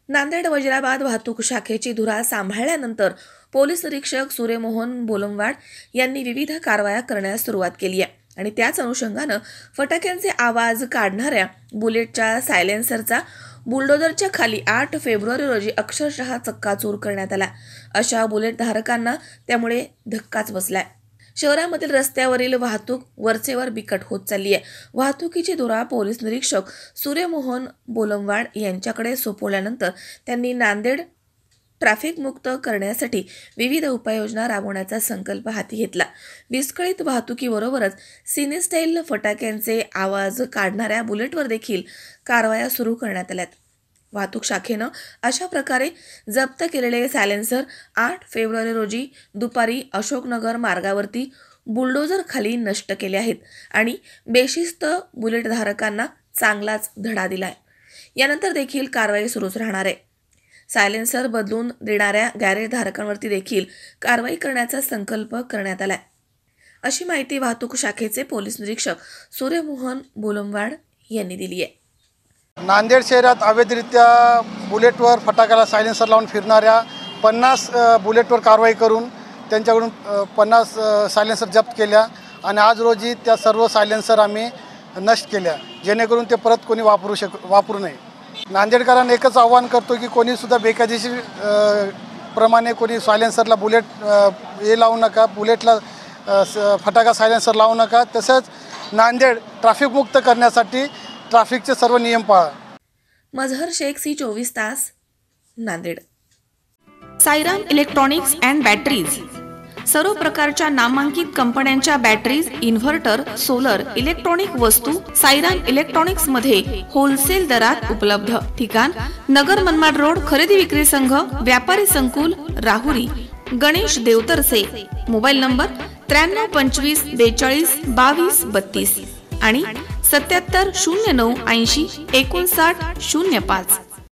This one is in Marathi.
नांदेड वजिराबाद वाहतूक शाखेची धुरा सांभाळल्यानंतर पोलीस निरीक्षक सूर्यमोहन बोलमवाड यांनी विविध कारवाया करण्यास सुरुवात केली आहे आणि त्याच अनुषंगानं फटाक्यांचे आवाज काढणाऱ्या बुलेटच्या सायलेन्सरचा बुलडोझरच्या खाली 8 फेब्रुवारी रोजी अक्षरशः चक्काचूर करण्यात आला। अशा बुलेट धारकांना त्यामुळे धक्काच बसलाय। शहरामधील रस्त्यावरील वाहतूक वरचेवर बिकट होत चालली आहे। वाहतुकीची धुरा पोलीस निरीक्षक सूर्यमोहन बोलमवाड यांच्याकडे सोपवल्यानंतर त्यांनी नांदेड ट्रॅफिक मुक्त करण्यासाठी विविध उपाययोजना राबवण्याचा संकल्प हाती घेतला। विस्कळीत वाहतुकीबरोबरच सिने स्टाईल फटाक्यांचे आवाज काढणाऱ्या बुलेटवर देखील कारवाया सुरू करण्यात आल्यात। वाहतूक शाखेनं अशा प्रकारे जप्त केलेले सायलेन्सर 8 फेब्रुवारी रोजी दुपारी अशोकनगर मार्गावरती बुलडोझर खाली नष्ट केले आहेत आणि बेशिस्त बुलेट धारकांना चांगलाच धडा दिलाय। यानंतर देखील कारवाई सुरूच राहणार आहे। सायलेन्सर बदलून देणाऱ्या गॅरेज धारकांवरती देखील कारवाई करण्याचा संकल्प करण्यात आलाय, अशी माहिती वाहतूक शाखेचे पोलीस निरीक्षक सूर्यमोहन बोलमवाड यांनी दिली आहे। नांदेड शहरात अवैधरित्या बुलेटवर फटाक्याला सायलेन्सर लावून फिरणाऱ्या 50 बुलेटवर कारवाई करून त्यांच्याकडून 50 सायलेन्सर जप्त केल्या आणि आज रोजी त्या सर्व सायलेन्सर आम्ही नष्ट केल्या, जेणेकरून ते परत कोणी वापरू नये। नांदेडकरांना एकच आव्हान करतो की कोणीसुद्धा बेकायदेशीर प्रमाणे कोणी सायलेन्सरला बुलेट हे लावू नका, बुलेटला फटाका सायलेन्सर लावू नका। तसंच नांदेड ट्रॅफिक मुक्त करण्यासाठी ट्रॅफिकचे सर्व नियम पाळा। मजहर शेख, सी 24 तास, Nanded. Sairam electronics and batteries सर्व प्रकारच्या नामांकित कंपन्यांच्या बॅटरीज, इन्व्हर्टर, सोलर, इलेक्ट्रॉनिक वस्तू सायराम इलेक्ट्रॉनिक्स मध्ये होलसेल दरात उपलब्ध। ठिकाण नगर मनमाड रोड, खरेदी विक्री संघ, व्यापारी संकुल, राहुरी, गणेश देवतरसे। मोबाईल नंबर 93 25 42 22 32 आणि 77 09 80 59 05।